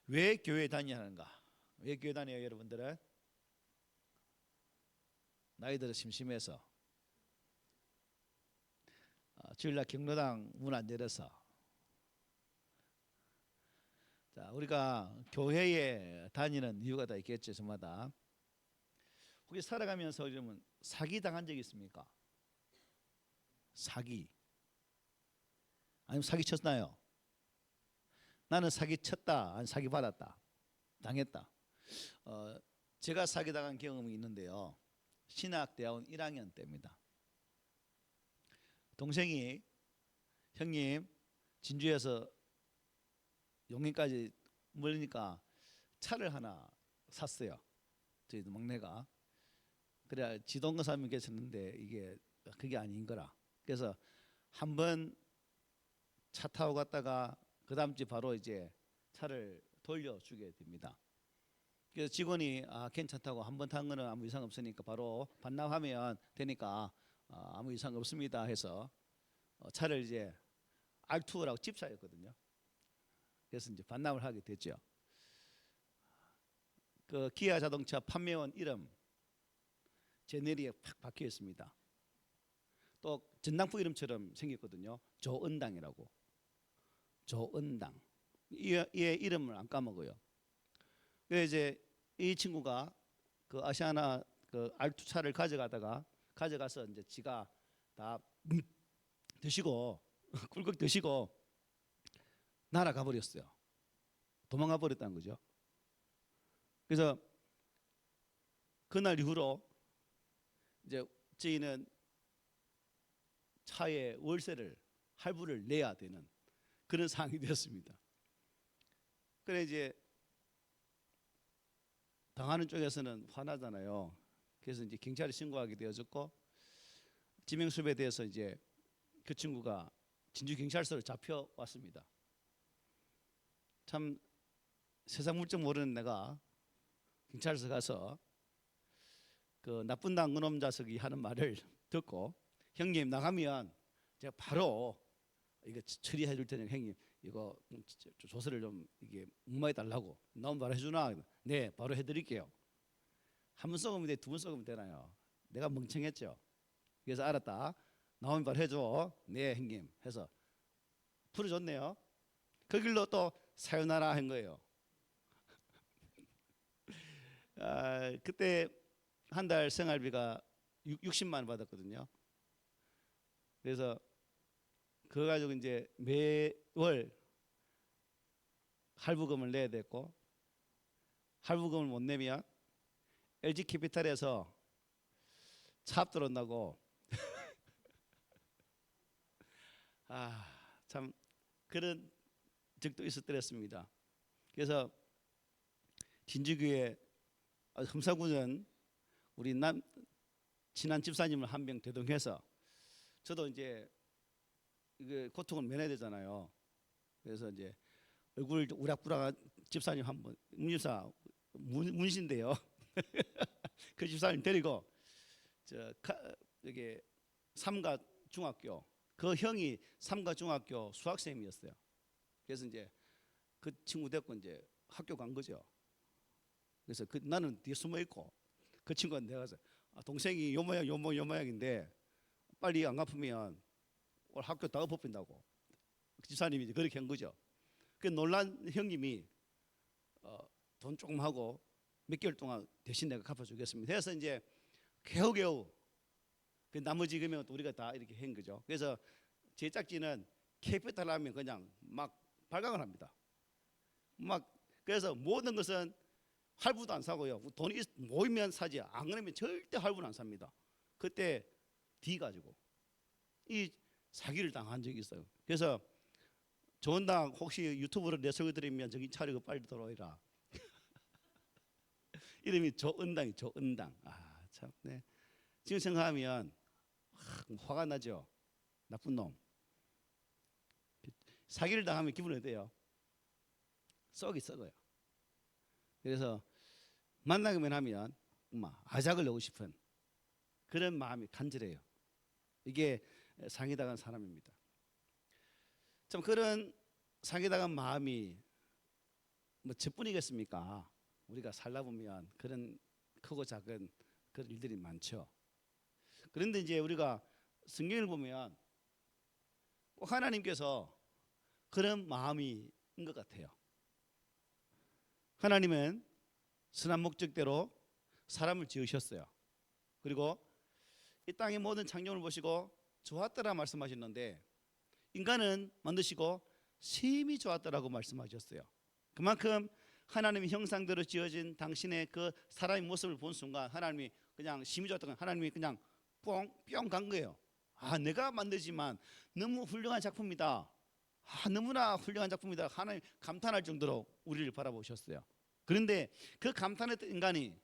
왜 교회 다니냐는가? 왜 교회 다녀요, 여러분들은? 나이 들어 심심해서, 주일날 경로당 문 안 열어서. 자, 우리가 교회에 다니는 이유가 다 있겠죠, 저마다. 혹시 살아가면서 그러면 사기 당한 적 있습니까? 사기. 아니면 사기 쳤나요? 나는 사기 쳤다, 아니 사기 받았다, 당했다. 제가 사기 당한 경험이 있는데요. 신학대학원 1학년 때입니다. 동생이 형님 진주에서 용인까지 멀으니까 차를 하나 샀어요. 저희도 막내가. 그래 지동거 사람이 계셨는데 이게 그게 아닌 거라. 그래서 한번 차 타고 갔다가 그 다음 주 바로 이제 차를 돌려주게 됩니다. 그래서 직원이 괜찮다고 한 번 탄 거는 아무 이상 없으니까 바로 반납하면 되니까 아무 이상 없습니다 해서 차를 이제 R2라고 집차였거든요. 그래서 이제 반납을 하게 됐죠. 그 기아 자동차 판매원 이름 제 내리에 팍 박혀 있습니다. 또 전당포 이름처럼 생겼거든요. 조은당이라고. 조은당. 얘 이름을 안 까먹어요. 그래서 이제 이 친구가 그 아시아나 그 R2 차를 가져가서 이제 지가 다 드시고 꿀꺽 드시고 날아가 버렸어요. 도망가 버렸다는 거죠. 그래서 그날 이후로 이제 저희는 차에 월세를 할부를 내야 되는 그런 상황이 되었습니다. 그래 이제 당하는 쪽에서는 화나잖아요. 그래서 이제 경찰에 신고하게 되어졌고 지명수배에 대해서 이제 그 친구가 진주 경찰서로 잡혀왔습니다. 참 세상 물정 모르는 내가 경찰서 가서 그 나쁜 당 그놈 자석이 하는 말을 듣고 형님 나가면 제가 바로 이거 처리해 줄 테니까 형님 이거 조서를 좀 이게 무마해 달라고 나오면 바로 해주나? 네 바로 해드릴게요. 한 번 썩으면 돼, 두 번 썩으면 되나요? 내가 멍청했죠. 그래서 알았다. 나오면 바로 해줘. 네 형님 해서 풀어줬네요. 그 길로 또 사요나라 한 거예요. 그때 한 달 생활비가 60만 원 받았거든요. 그래서 그거 가지고 이제 매월 할부금을 내야 됐고 할부금을 못 내면 LG캐피탈에서 차압 들어온다고 참 그런 적도 있었더랬습니다. 그래서 진주교회 흠사구는 우리 친한 집사님을 한 명 대동해서 저도 이제 이게 고통을 면해야 되잖아요. 그래서 이제 얼굴 우락부락한 집사님 한번 문집사 문신데요. 그 집사님 데리고 여기 삼가 중학교 그 형이 삼가 중학교 수학생이었어요. 그래서 이제 그 친구 데리고 이제 학교 간 거죠. 그래서 나는 뒤에 숨어 있고 그 친구가 내가 가서 동생이 요 모양 요 모양인데 빨리 안 갚으면 오늘 학교 다 엎어빈다고 그 집사님이 이제 그렇게 한 거죠. 그 놀란 형님이 돈 조금 하고 몇 개월 동안 대신 내가 갚아주겠습니다. 그래서 이제 겨우겨우 그 나머지 금액은 또 우리가 다 이렇게 한 거죠. 그래서 제작진은 캐피탈 하면 그냥 막 발광을 합니다. 막 그래서 모든 것은 할부도 안 사고요. 돈이 모이면 사지 안 그러면 절대 할부는 안 삽니다. 그때 D 가지고 이 사기를 당한 적이 있어요. 그래서 조은당 혹시 유튜브로 내소개드리면 정신 차리고 빨리 들어오라. 이름이 조은당이 조은당. 참, 네. 지금 생각하면 화가 나죠. 나쁜 놈. 사기를 당하면 기분이 어때요? 썩이 썩어요. 그래서 만나기만 하면 아작을 내고 싶은 그런 마음이 간절해요. 이게 상해당한 사람입니다. 참 그런 상해당한 마음이 뭐 저뿐이겠습니까? 우리가 살다 보면 그런 크고 작은 그런 일들이 많죠. 그런데 이제 우리가 성경을 보면 꼭 하나님께서 그런 마음이 인 것 같아요. 하나님은 선한 목적대로 사람을 지으셨어요. 그리고 이 땅의 모든 창조를 보시고 좋았더라 말씀하셨는데 인간은 만드시고 심히 좋았더라고 말씀하셨어요. 그만큼 하나님의 형상대로 지어진 당신의 그 사람의 모습을 본 순간 하나님이 그냥 심히 좋았던 건 하나님이 그냥 뿅 간 거예요. 아, 내가 만들지만 너무 훌륭한 작품이다. 아, 너무나 훌륭한 작품이다. 하나님 감탄할 정도로 우리를 바라보셨어요. 그런데 그 감탄했던 인간이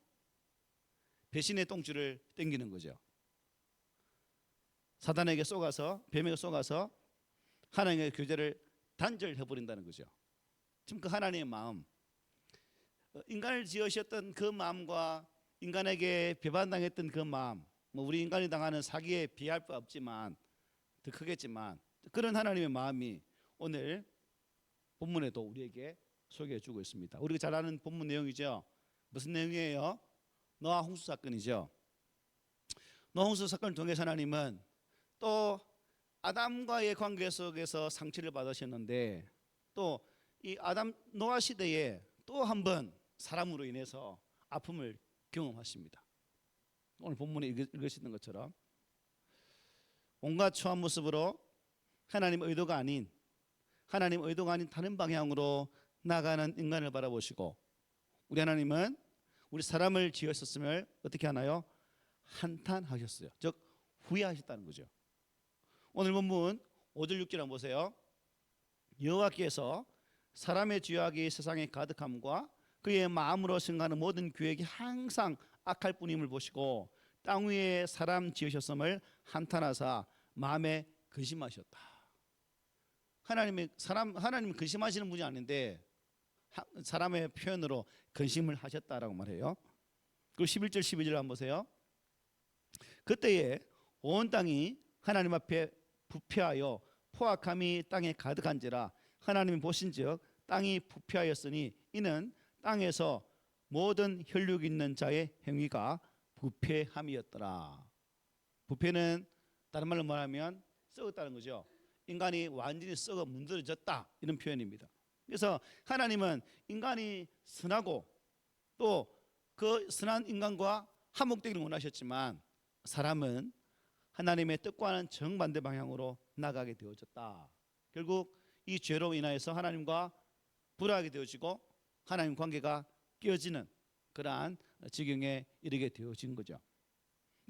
배신의 똥줄을 땡기는 거죠. 사단에게 속아서, 뱀에게 속아서 하나님의 교제를 단절해 버린다는 거죠. 지금 그 하나님의 마음, 인간을 지으셨던 그 마음과 인간에게 배반당했던 그 마음, 뭐 우리 인간이 당하는 사기에 비할 바 없지만 더 크겠지만 그런 하나님의 마음이 오늘 본문에도 우리에게 소개해 주고 있습니다. 우리가 잘 아는 본문 내용이죠. 무슨 내용이에요? 노아 홍수 사건이죠. 노아 홍수 사건을 통해서 하나님은 또 아담과의 관계 속에서 상처를 받으셨는데 또 이 아담 노아 시대에 또 한 번 사람으로 인해서 아픔을 경험하십니다. 오늘 본문에 읽으시는 것처럼 온갖 초한 모습으로 하나님 의도가 아닌 다른 방향으로 나가는 인간을 바라보시고 우리 하나님은 우리 사람을 지으셨음을 어떻게 하나요? 한탄하셨어요. 즉 후회하셨다는 거죠. 오늘 본문 5절 6절 한번 보세요. 여호와께서 사람의 죄악이 세상에 가득함과 그의 마음으로 생각하는 모든 계획이 항상 악할 뿐임을 보시고 땅 위에 사람 지으셨음을 한탄하사 마음에 근심하셨다. 하나님이 근심하시는 분이 아닌데 사람의 표현으로 근심을 하셨다라고 말해요. 그리고 11절 12절 한번 보세요. 그때에 온 땅이 하나님 앞에 부패하여 포악함이 땅에 가득한지라 하나님이 보신즉 땅이 부패하였으니 이는 땅에서 모든 혈육 있는 자의 행위가 부패함이었더라. 부패는 다른 말로 말하면 썩었다는 거죠. 인간이 완전히 썩어 문드러졌다 이런 표현입니다. 그래서 하나님은 인간이 선하고 또 그 선한 인간과 화목되기를 원하셨지만 사람은 하나님의 뜻과는 정반대 방향으로 나가게 되어졌다. 결국 이 죄로 인하여서 하나님과 불화하게 되어지고 하나님 관계가 깨어지는 그러한 지경에 이르게 되어진 거죠.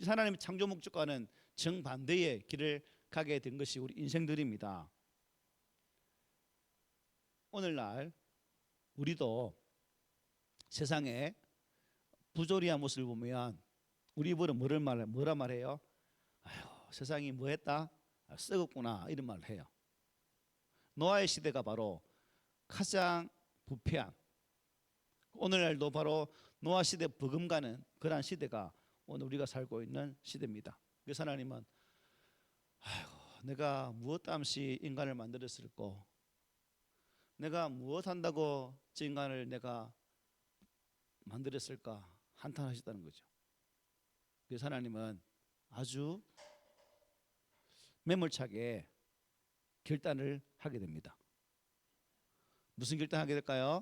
하나님의 창조 목적과는 정반대의 길을 가게 된 것이 우리 인생들입니다. 오늘날 우리도 세상에 부조리한 모습을 보면 우리 입으로 뭐라 말해요? 아유, 세상이 뭐했다? 썩었구나 이런 말을 해요. 노아의 시대가 바로 가장 부패한 오늘날도 바로 노아 시대 버금가는 그러한 시대가 오늘 우리가 살고 있는 시대입니다. 그래서 하나님은 아이고, 내가 무엇 땀시 인간을 만들었을꼬? 내가 무엇 한다고 저 인간을 내가 만들었을까? 한탄하셨다는 거죠. 그래서 하나님은 아주 매몰차게 결단을 하게 됩니다. 무슨 결단하게 될까요?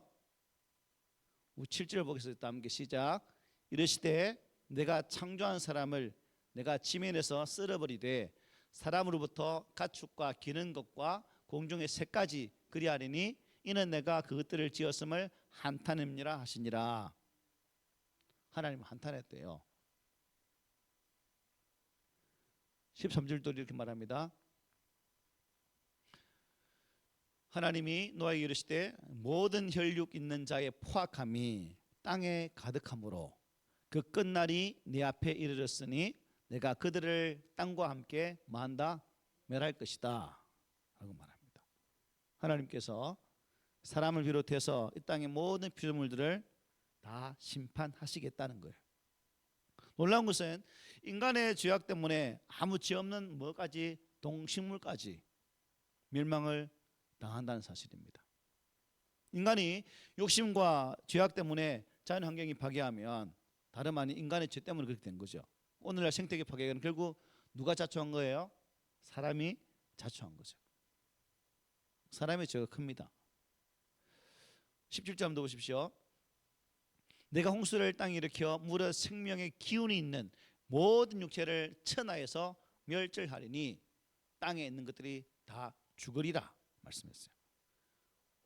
7절 보겠습니다. 함께 시작. 이르시되 내가 창조한 사람을 내가 지면에서 쓸어버리되 사람으로부터 가축과 기는 것과 공중의 새까지 그리하리니 이는 내가 그것들을 지었음을 한탄함이라 하시니라. 하나님은 한탄했대요. 13절도 이렇게 말합니다. 하나님이 노아에게 이르시되 모든 혈육 있는 자의 포악함이 땅에 가득함으로 그 끝날이 네 앞에 이르렀으니 내가 그들을 땅과 함께 뭐한다? 멸할 것이다 라고 말합니다. 하나님께서 사람을 비롯해서 이 땅의 모든 피조물들을 다 심판하시겠다는 거예요. 놀라운 것은 인간의 죄악 때문에 아무 죄 없는 뭐까지 동식물까지 멸망을 당한다는 사실입니다. 인간이 욕심과 죄악 때문에 자연 환경이 파괴하면 다름 아닌 인간의 죄 때문에 그렇게 된 거죠. 오늘날 생태계 파괴는 결국 누가 자초한 거예요? 사람이 자초한 거죠. 사람의 죄가 큽니다. 17절 한번 보십시오. 내가 홍수를 땅에 일으켜 무릇 생명의 기운이 있는 모든 육체를 천하에서 멸절하리니 땅에 있는 것들이 다 죽으리라 말씀했어요.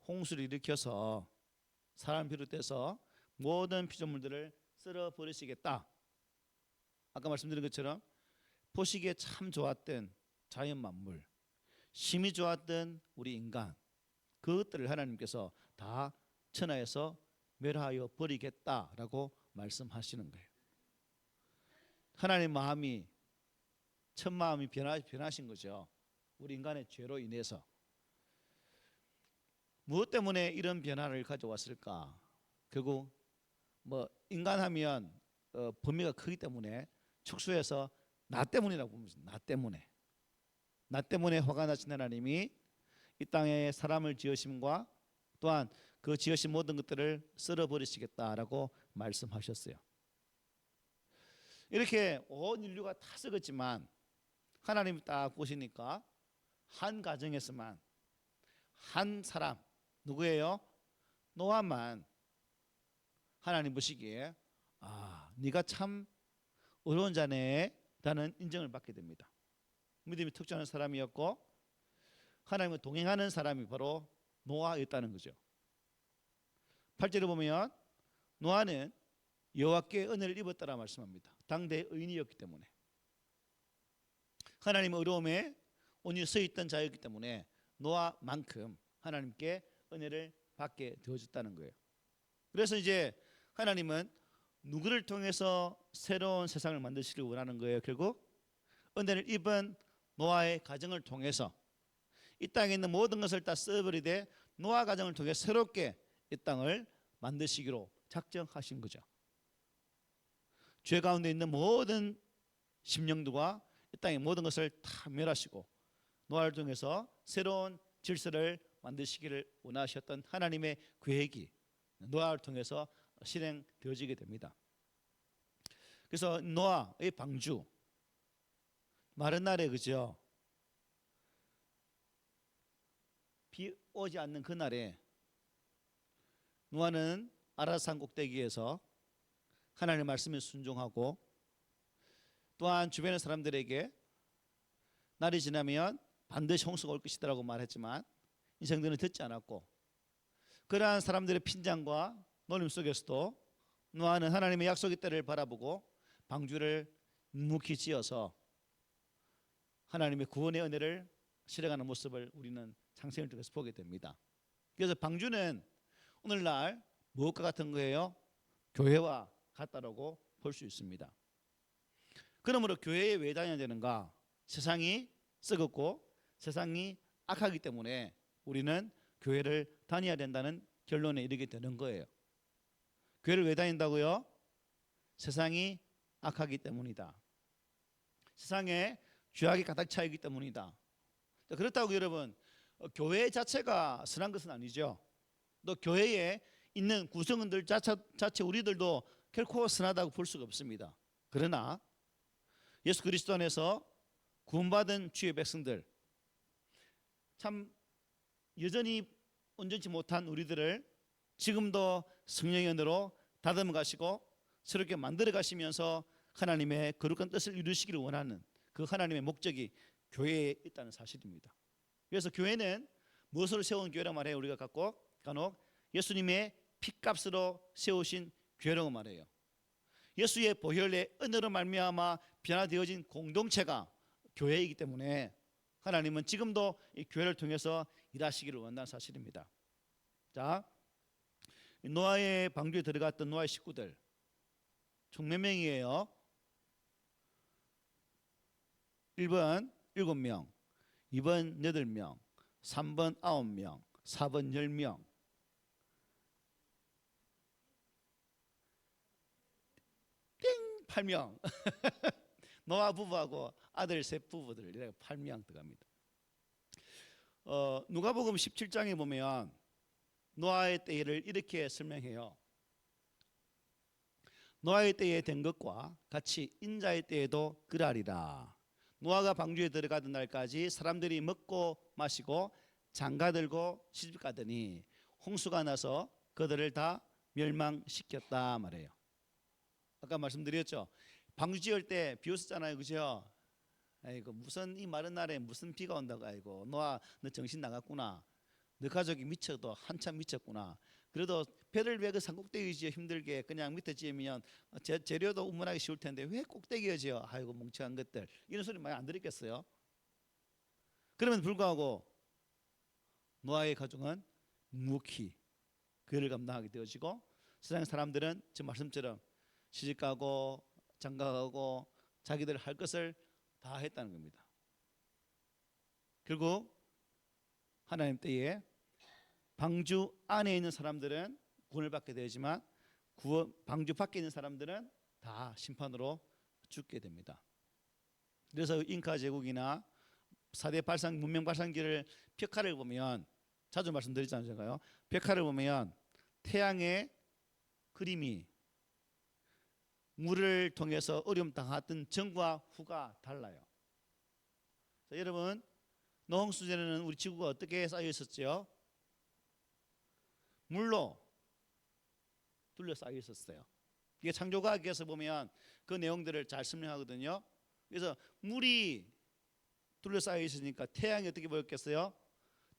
홍수를 일으켜서 사람 비롯해서 모든 피조물들을 쓸어 버리시겠다. 아까 말씀드린 것처럼 보시기에 참 좋았던 자연 만물, 심히 좋았던 우리 인간, 그것들을 하나님께서 다 천하에서 멸하여 버리겠다라고 말씀하시는 거예요. 하나님 마음이 첫 마음이 변하신 거죠. 우리 인간의 죄로 인해서. 무엇 때문에 이런 변화를 가져왔을까? 결국 뭐 인간하면 범위가 크기 때문에 축소해서 나 때문이라고 봅니다. 나 때문에 화가 나신 하나님이 이 땅에 사람을 지으심과 또한 그 지으신 모든 것들을 쓸어버리시겠다라고 말씀하셨어요. 이렇게 온 인류가 다 썩었지만 하나님이 딱 보시니까 한 가정에서만 한 사람, 누구예요? 노아만 하나님 보시기에 네가 참 어려운 자네라는 인정을 받게 됩니다. 믿음이 특정한 사람이었고 하나님과 동행하는 사람이 바로 노아였다는 거죠. 8절에 보면 노아는 여호와께 은혜를 입었다라 말씀합니다. 당대의 의인이었기 때문에, 하나님의 어려움에 온전히 서 있던 자였기 때문에 노아만큼 하나님께 은혜를 받게 되어졌다는 거예요. 그래서 이제 하나님은 누구를 통해서 새로운 세상을 만드시기를 원하는 거예요. 결국 은혜를 입은 노아의 가정을 통해서 이 땅에 있는 모든 것을 다 써버리되 노아 가정을 통해 새롭게 이 땅을 만드시기로 작정하신 거죠. 죄 가운데 있는 모든 심령들과 이 땅의 모든 것을 다 멸하시고 노아를 통해서 새로운 질서를 만드시기를 원하셨던 하나님의 계획이 노아를 통해서 실행되어지게 됩니다. 그래서 노아의 방주, 마른 날에 그죠? 비 오지 않는 그날에 노아는 아라산 꼭대기에서 하나님의 말씀에 순종하고 또한 주변의 사람들에게 날이 지나면 반드시 홍수가 올 것이다라고 말했지만 인생들은 듣지 않았고, 그러한 사람들의 핀잔과 놀림 속에서도 노아는 하나님의 약속의 때를 바라보고 방주를 묵묵히 지어서 하나님의 구원의 은혜를 실행하는 모습을 우리는 창세기를 통해서 보게 됩니다. 그래서 방주는 오늘날 무엇과 같은 거예요? 교회와 같다라고 볼 수 있습니다. 그러므로 교회에 왜 다녀야 되는가? 세상이 썩었고 세상이 악하기 때문에 우리는 교회를 다녀야 된다는 결론에 이르게 되는 거예요. 교회를 왜 다닌다고요? 세상이 악하기 때문이다. 세상에 죄악이 가득 차 있기 때문이다. 그렇다고 여러분 교회 자체가 선한 것은 아니죠. 또 교회에 있는 구성원들 자체 우리들도 결코 선하다고 볼 수가 없습니다. 그러나 예수 그리스도 안에서 구원받은 주의 백성들, 참 여전히 온전치 못한 우리들을 지금도 성령의 은혜로 다듬어 가시고 새롭게 만들어 가시면서 하나님의 거룩한 뜻을 이루시기를 원하는 그 하나님의 목적이 교회에 있다는 사실입니다. 그래서 교회는 무엇으로 세운 교회라고 말해요? 우리가 간혹 예수님의 피값으로 세우신 교회라고 말해요. 예수의 보혈의 은혜로 말미암아 변화되어진 공동체가 교회이기 때문에 하나님은 지금도 이 교회를 통해서 일하시기를 원하는 사실입니다. 자, 노아의 방주에 들어갔던 노아의 식구들 총 몇 명이에요? 1번 7명, 2번 8명, 3번 9명, 4번 10명. 띵! 8명. 노아 부부하고 아들 셋 부부들 이렇게 8명 들어갑니다. 누가복음 17장에 보면 노아의 때를 이렇게 설명해요. 노아의 때에 된 것과 같이 인자의 때에도 그러하리라. 노아가 방주에 들어가던 날까지 사람들이 먹고 마시고 장가들고 시집가더니 홍수가 나서 그들을 다 멸망시켰다 말해요. 아까 말씀드렸죠. 방주 지을 때 비 왔었잖아요, 그죠? 아이고 무슨 이 마른 날에 무슨 비가 온다고. 아이고 노아 너 정신 나갔구나. 너 가족이 미쳐도 한참 미쳤구나. 그래도 배를 왜 그 산꼭대기 지어 힘들게 그냥 밑에 지으면 재료도 운반하기 쉬울 텐데 왜 꼭대기에 지어. 아이고 멍청한 것들. 이런 소리 많이 안 들었겠어요? 그러면 불구하고 노아의 가족은 묵묵히 그 일을 감당하게 되어지고 세상 사람들은 지금 말씀처럼 시집가고 장가가고 자기들 할 것을 다 했다는 겁니다. 결국 하나님 때에 방주 안에 있는 사람들은 구원을 받게 되지만 방주 밖에 있는 사람들은 다 심판으로 죽게 됩니다. 그래서 잉카 제국이나 4대 문명 발상기를 벽화를 보면 자주 말씀드리잖아요. 제가요. 벽화를 보면 태양의 그림이 물을 통해서 어려움 당했던 전과 후가 달라요. 자, 여러분 노홍수 전에는 우리 지구가 어떻게 쌓여 있었죠? 물로 둘러싸여 있었어요. 이게 창조과학에서 보면 그 내용들을 잘 설명하거든요. 그래서 물이 둘러싸여 있으니까 태양이 어떻게 보였겠어요?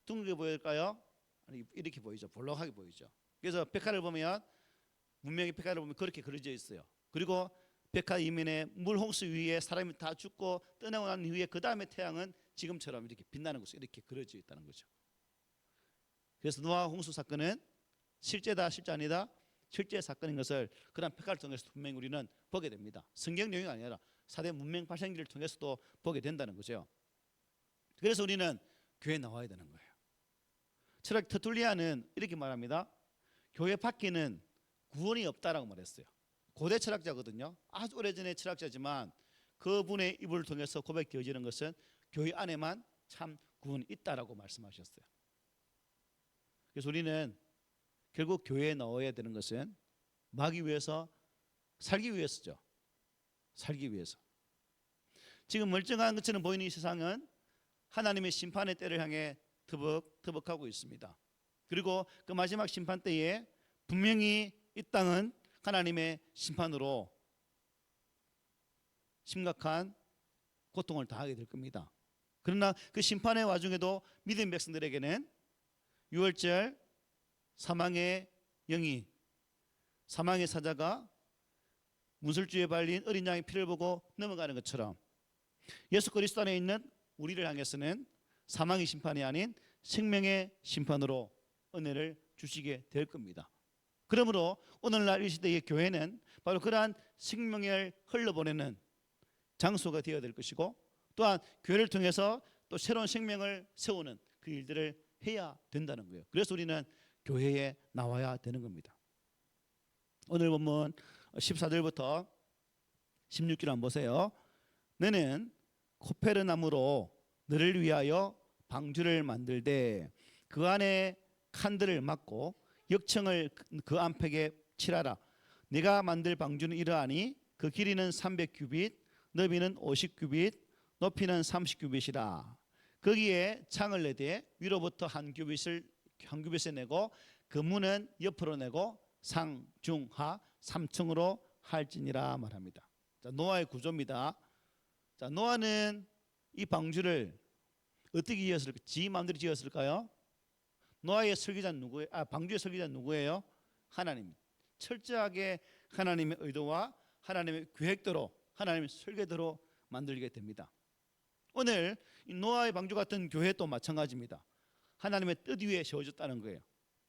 둥글게 보일까요? 아니, 이렇게 보이죠. 볼록하게 보이죠. 그래서 벽화를 보면 문명의 벽화를 보면 그렇게 그려져 있어요. 그리고 벽화 이면에 물홍수 위에 사람이 다 죽고 떠나고 난 이후에 그 다음에 태양은 지금처럼 이렇게 빛나는 것이 이렇게 그려져 있다는 거죠. 그래서 노아 홍수 사건은 실제다 실제 아니다 실제 사건인 것을 그런 벽화를 통해서 분명히 우리는 보게 됩니다. 성경 내용이 아니라 4대 문명 발생기를 통해서도 보게 된다는 거죠. 그래서 우리는 교회에 나와야 되는 거예요. 철학 터툴리아는 이렇게 말합니다. 교회 밖에는 구원이 없다라고 말했어요. 고대 철학자거든요. 아주 오래전의 철학자지만 그분의 입을 통해서 고백되어지는 것은 교회 안에만 참 구원이 있다라고 말씀하셨어요. 그래서 우리는 결국 교회에 나와야 되는 것은 막기 위해서 살기 위해서죠. 살기 위해서. 지금 멀쩡한 것처럼 보이는 이 세상은 하나님의 심판의 때를 향해 터벅하고 있습니다. 그리고 그 마지막 심판 때에 분명히 이 땅은 하나님의 심판으로 심각한 고통을 당하게 될 겁니다. 그러나 그 심판의 와중에도 믿음 백성들에게는 유월절 사망의 영이 사망의 사자가 문설주에 발린 어린 양의 피를 보고 넘어가는 것처럼 예수 그리스도 안에 있는 우리를 향해서는 사망의 심판이 아닌 생명의 심판으로 은혜를 주시게 될 겁니다. 그러므로 오늘날 이 시대의 교회는 바로 그러한 생명을 흘러보내는 장소가 되어야 될 것이고 또한 교회를 통해서 또 새로운 생명을 세우는 그 일들을 해야 된다는 거예요. 그래서 우리는 교회에 나와야 되는 겁니다. 오늘 본문 14절부터 16절 한번 보세요. 너는 코페르나무로 너를 위하여 방주를 만들되 그 안에 칸들을 막고 역청을 그 안팎에 칠하라. 네가 만들 방주는 이러하니 그 길이는 300규빗 너비는 50규빗 높이는 30규빗이라. 거기에 창을 내되 위로부터 한 규빗을 내고 그 문은 옆으로 내고 상중하 3층으로 할지니라 말합니다. 자, 노아의 구조입니다. 자, 노아는 이 방주를 어떻게 지었을까? 지 마음대로 지었을까요? 노아의 설계자는 누구예요? 방주의 설계자는 누구예요? 하나님. 철저하게 하나님의 의도와 하나님의 계획대로 하나님의 설계대로 만들게 됩니다. 오늘 이 노아의 방주 같은 교회도 마찬가지입니다. 하나님의 뜻 위에 세워졌다는 거예요.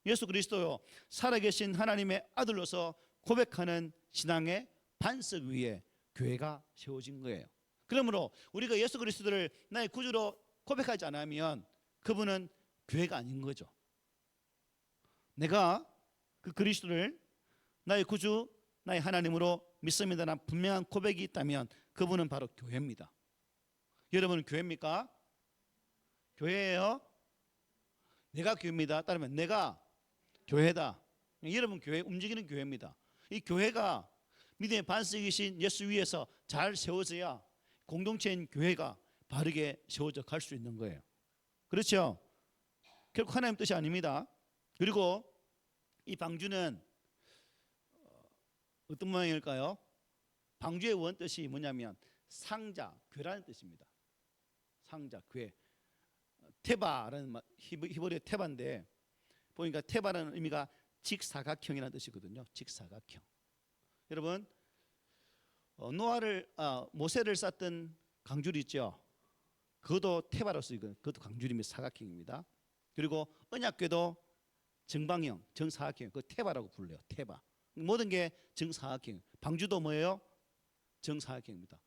예수 그리스도요 살아계신 하나님의 아들로서 고백하는 신앙의 반석 위에 교회가 세워진 거예요. 그러므로 우리가 예수 그리스도를 나의 구주로 고백하지 않으면 그분은 교회가 아닌 거죠. 내가 그 그리스도를 나의 구주, 나의 하나님으로 믿습니다라는 분명한 고백이 있다면 그분은 바로 교회입니다. 여러분은 교회입니까? 교회예요? 내가 교회입니다. 따르면 내가 교회다. 여러분 교회 움직이는 교회입니다. 이 교회가 믿음의 반석이신 예수 위에서 잘 세워져야 공동체인 교회가 바르게 세워져 갈 수 있는 거예요. 그렇죠? 결국 하나님 뜻이 아닙니다. 그리고 이 방주는 어떤 모양일까요? 방주의 원뜻이 뭐냐면 상자, 괴라는 뜻입니다. 상자, 괴. 테바라는 히브리어 테바인데 보니까 테바라는 의미가 직사각형이라는 뜻이거든요. 직사각형. 여러분 모세를 쌌던 강줄이 있죠. 그것도 테바로 쓰이거든요. 그것도 강줄입니다. 사각형입니다. 그리고 언약궤도 정방형, 정사각형, 그 테바라고 불러요. 테바. 모든 게 정사각형. 방주도 뭐예요? 정사각형입니다.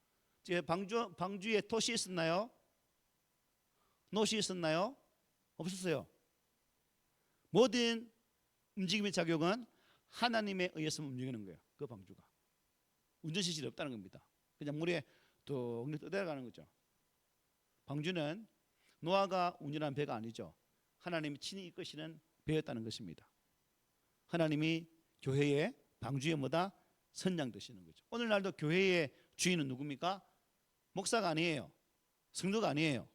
방주에 돛이 있었나요? 놋이 있었나요? 없었어요. 모든 움직임의 작용은 하나님에 의해서 움직이는 거예요. 그 방주가 운전시설이 없다는 겁니다. 그냥 물에 뚝 떠내려가는 거죠. 방주는 노아가 운전한 배가 아니죠. 하나님이 친히 이끄시는 배였다는 것입니다. 하나님이 교회의 방주에 뭐다? 선장 되시는 거죠. 오늘날도 교회의 주인은 누굽니까? 목사가 아니에요. 성도가 아니에요.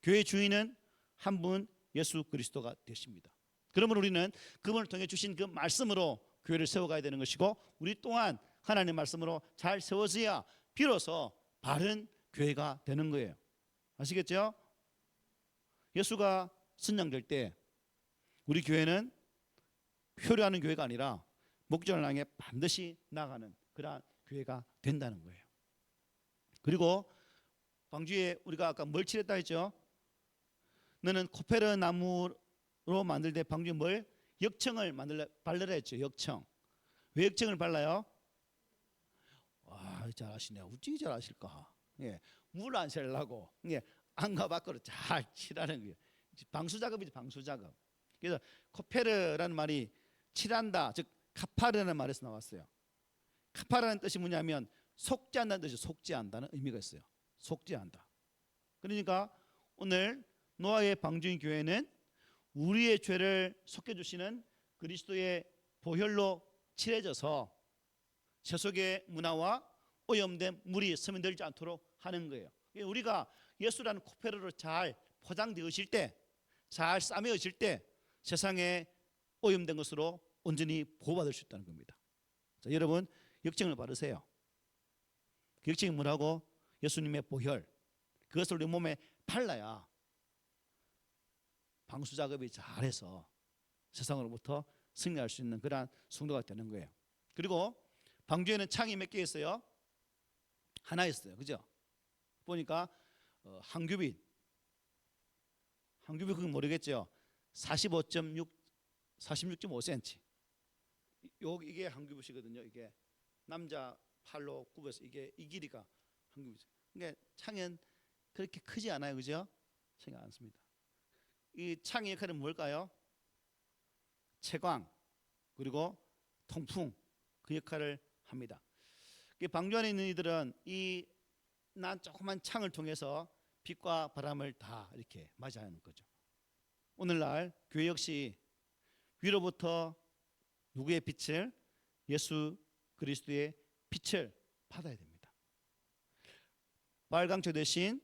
교회의 주인은 한 분 예수 그리스도가 되십니다. 그러면 우리는 그분을 통해 주신 그 말씀으로 교회를 세워가야 되는 것이고 우리 또한 하나님의 말씀으로 잘 세워져야 비로소 바른 교회가 되는 거예요. 아시겠죠? 예수가 선장될 때 우리 교회는 표류하는 교회가 아니라 목적을 향해 반드시 나가는 그러한 교회가 된다는 거예요. 그리고 방주에 우리가 아까 뭘 칠했다 했죠? 너는 코페르 나무로 만들 때 방주에 뭘? 역청을 발라라 했죠. 역청. 왜 역청을 발라요? 와, 잘하시네. 어찌 잘하실까? 예, 물 안 새려고 안과 밖으로 잘 칠하는 거예요. 방수 작업이죠. 방수 작업. 그래서 코페르라는 말이 칠한다, 즉 카파르라는 말에서 나왔어요. 카파르라는 뜻이 뭐냐면 속지 않는다는 뜻이 속지 않다는 의미가 있어요. 속지 않다. 그러니까 오늘 노아의 방주인 교회는 우리의 죄를 속해주시는 그리스도의 보혈로 칠해져서 세속의 문화와 오염된 물이 스며들지 않도록 하는 거예요. 우리가 예수라는 코페르로 잘 포장되어질 때, 잘 싸매어질 때 세상에 오염된 것으로 온전히 보호받을 수 있다는 겁니다. 자, 여러분 역증을 바르세요. 그 역증이 뭐라고? 예수님의 보혈. 그것을 우리 몸에 발라야 방수 작업이 잘해서 세상으로부터 승리할 수 있는 그러한 성도가 되는 거예요. 그리고 방주에는 창이 몇 개 있어요? 하나 있어요. 그죠? 보니까 한 규빗 그건 모르겠죠? 46.5cm. 이게 한 규빗이거든요. 이게 남자 팔로 굽어서 이게 이 길이가 한 규빗. 그러니까 창은 그렇게 크지 않아요. 그죠? 생각 않습니다. 이 창의 역할은 뭘까요? 채광 그리고 통풍 그 역할을 합니다. 방주 안에 있는 이들은 이 난 조그만 창을 통해서 빛과 바람을 다 이렇게 맞이하는 거죠. 오늘날 교회 역시 위로부터 누구의 빛을? 예수 그리스도의 빛을 받아야 됩니다. 빨강초 대신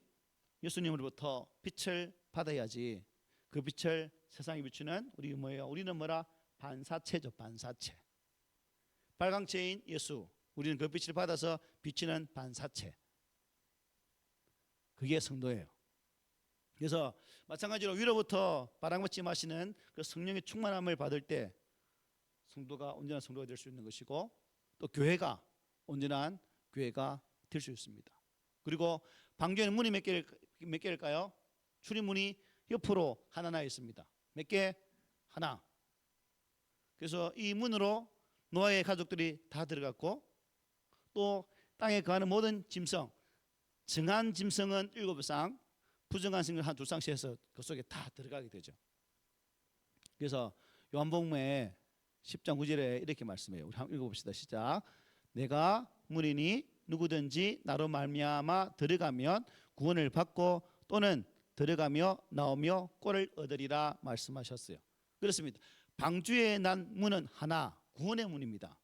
예수님으로부터 빛을 받아야지 그 빛을 세상에 비추는 우리 뭐예요? 우리는 뭐라? 반사체죠. 반사체. 빨강체인 예수, 우리는 그 빛을 받아서 비치는 반사체. 그게 성도예요. 그래서 마찬가지로 위로부터 바람같이 마시는 그 성령의 충만함을 받을 때 성도가 온전한 성도가 될 수 있는 것이고 또 교회가 온전한 교회가 될 수 있습니다. 그리고 방주에는 문이 몇 개일까요? 출입문이 옆으로 하나 나 있습니다. 몇 개? 하나. 그래서 이 문으로 노아의 가족들이 다 들어갔고 또 땅에 거하는 모든 짐승, 정한 짐승은 7쌍, 부정한 짐승은 한 2쌍씩 해서 그 속에 다 들어가게 되죠. 그래서 요한복음에 10장 9절에 이렇게 말씀해요. 우리 한번 읽어봅시다. 시작. 내가 문이니 누구든지 나로 말미암아 들어가면 구원을 받고 또는 들어가며 나오며 꼴을 얻으리라 말씀하셨어요. 그렇습니다. 방주에 난 문은 하나, 구원의 문입니다.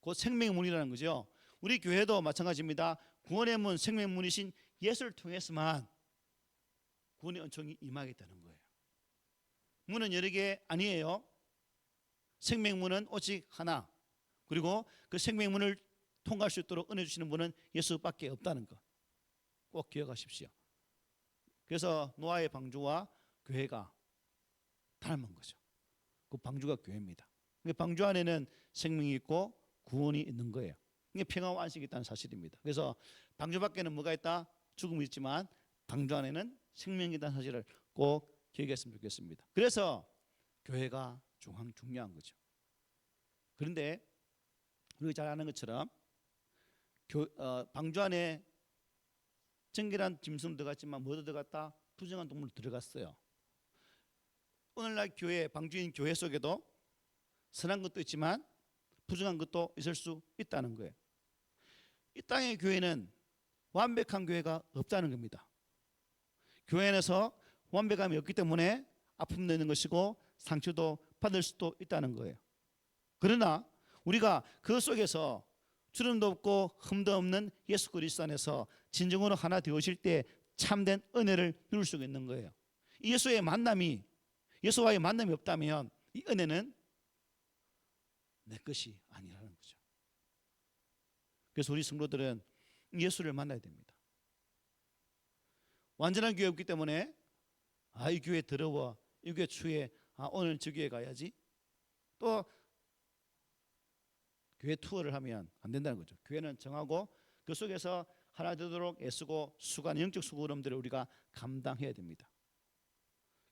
곧 생명의 문이라는 거죠. 우리 교회도 마찬가지입니다. 구원의 문, 생명의 문이신 예수를 통해서만 구원의 은총이 임하겠다는 거예요. 문은 여러 개 아니에요. 생명문은 오직 하나. 그리고 그 생명문을 통과할 수 있도록 은혜 주시는 분은 예수밖에 없다는 것 꼭 기억하십시오. 그래서 노아의 방주와 교회가 닮은 거죠. 그 방주가 교회입니다. 방주 안에는 생명이 있고 구원이 있는 거예요. 이게 평화와 안식이 있다는 사실입니다. 그래서 방주 밖에는 뭐가 있다? 죽음이 있지만 방주 안에는 생명이 있다는 사실을 꼭 기억했으면 좋겠습니다. 그래서 교회가 중요한 거죠. 그런데 우리가 잘 아는 것처럼 방주 안에 정결한 짐승 들어갔지만 뭐도 들어갔다? 부정한 동물 들어갔어요. 오늘날 교회, 방주인 교회 속에도 선한 것도 있지만 부정한 것도 있을 수 있다는 거예요. 이 땅의 교회는 완벽한 교회가 없다는 겁니다. 교회 안에서 완벽함이 없기 때문에 아픔도 있는 것이고 상처도 받을 수도 있다는 거예요. 그러나 우리가 그 속에서 주름도 없고 흠도 없는 예수 그리스도 안에서 진정으로 하나 되어질 때 참된 은혜를 누릴 수가 있는 거예요. 예수와의 만남이 없다면 이 은혜는 내 것이 아니라는 거죠. 그래서 우리 성도들은 예수를 만나야 됩니다. 완전한 교회 없기 때문에 이 교회 더러워, 이 교회 추해, 오늘 저 교회 가야지. 또 교회 투어를 하면 안 된다는 거죠. 교회는 정하고 그 속에서 하나 되도록 애쓰고 수고하는 영적 수고름들을 우리가 감당해야 됩니다.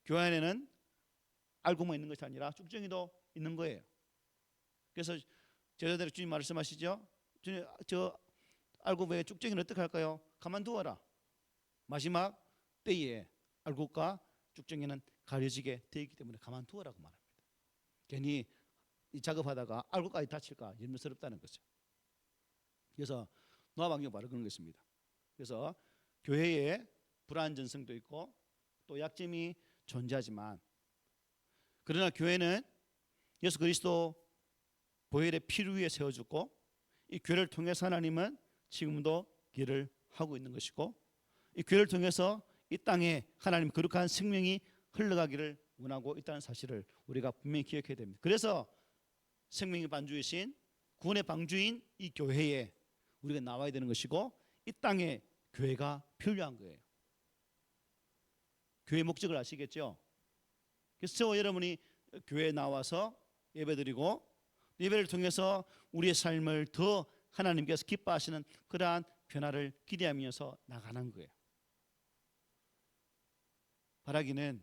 교회 안에는 알고만 있는 것이 아니라 쭉정이도 있는 거예요. 그래서 제자들이 주님 말씀하시죠. 주님, 저 알고 보니 쭉정이는 어떻게 할까요? 가만두어라. 마지막 때에 알고과 쭉정이는 가려지게 되어 있기 때문에 가만두어라고 말합니다. 괜히 이 작업하다가 알고까지 다칠까 염려스럽다는 거죠. 그래서 노아 방경 바로 그런 것입니다. 그래서 교회에 불안전성도 있고 또 약점이 존재하지만 그러나 교회는 예수 그리스도 보혈의 피를 위해 세워졌고 이 교회를 통해서 하나님은 지금도 길을 하고 있는 것이고 이 교회를 통해서 이 땅에 하나님 거룩한 생명이 흘러가기를 원하고 있다는 사실을 우리가 분명히 기억해야 됩니다. 그래서 생명의 방주이신 구원의 방주인 이 교회에 우리가 나와야 되는 것이고 이 땅에 교회가 필요한 거예요. 교회 목적을 아시겠죠? 그래서 저와 여러분이 교회에 나와서 예배드리고 예배를 통해서 우리의 삶을 더 하나님께서 기뻐하시는 그러한 변화를 기대하면서 나가는 거예요. 바라기는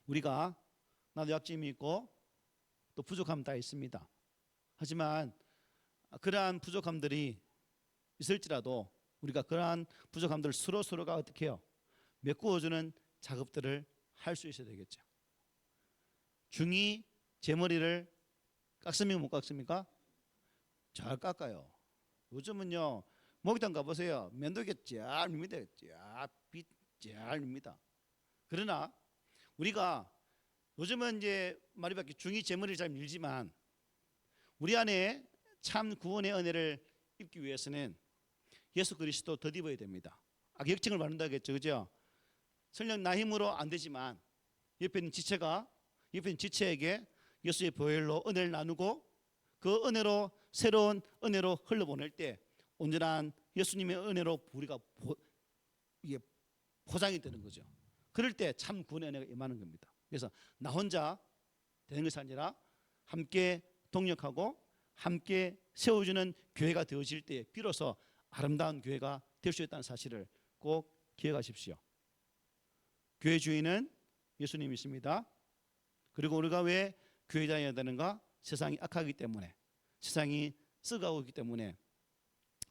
우리가 나도 약점이 있고 또 부족함 다 있습니다. 하지만 그러한 부족함들이 있을지라도 우리가 그러한 부족함들을 서로가 어떻게 해요? 메꾸어주는 작업들을 할 수 있어야 되겠죠. 중이 제 머리를 깎습니까? 못 깎습니까? 잘 깎아요. 요즘은요 목욕탕 가보세요. 면도기 잘 밉니다. 잘 밉니다. 그러나 우리가 요즘은 이제 말이 바뀌 중이 제 머리를 잘 밀지만 우리 안에 참 구원의 은혜를 입기 위해서는 예수 그리스도 덧입어야 됩니다. 아까 역증을 바른다겠죠, 그죠? 설령 나 힘으로 안 되지만 옆에 있는 지체에게 예수의 보혈로 은혜를 나누고 그 은혜로 새로운 은혜로 흘러보낼 때 온전한 예수님의 은혜로 우리가 이게 포장이 되는 거죠. 그럴 때 참 구원의 은혜가 임하는 겁니다. 그래서 나 혼자 되는 것이 아니라 함께 동력하고 함께 세워주는 교회가 되어질 때 비로소 아름다운 교회가 될 수 있다는 사실을 꼭 기억하십시오. 교회 주인은 예수님이십니다. 그리고 우리가 왜 교회 다녀야 되는가? 세상이 악하기 때문에, 세상이 썩어가고 있기 때문에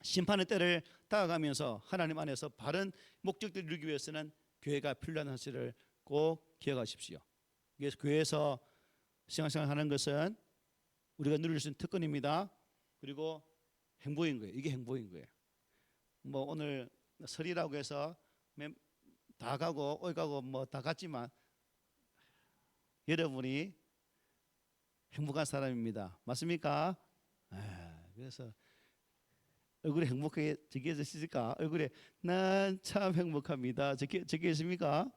심판의 때를 다가가면서 하나님 안에서 바른 목적들을 이루기 위해서는 교회가 필요한 사실을 꼭 기억하십시오. 그래서 교회에서 신앙생활 하는 것은 우리가 누릴 수 있는 특권입니다. 그리고 행복인 거예요. 이게 행복인 거예요. 뭐 오늘 설이라고 해서 다 가고 올 가고 뭐 다 갔지만 여러분이 행복한 사람입니다. 맞습니까? 그래서 얼굴에 행복하게 적혀 있을까? 얼굴에 난 참 행복합니다. 적혀 있습니까?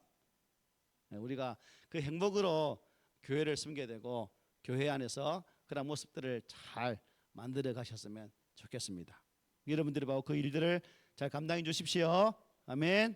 우리가 그 행복으로 교회를 섬겨야 되고 교회 안에서 그런 모습들을 잘 만들어 가셨으면 좋겠습니다. 여러분들이 바로 그 일들을 잘 감당해 주십시오. 아멘.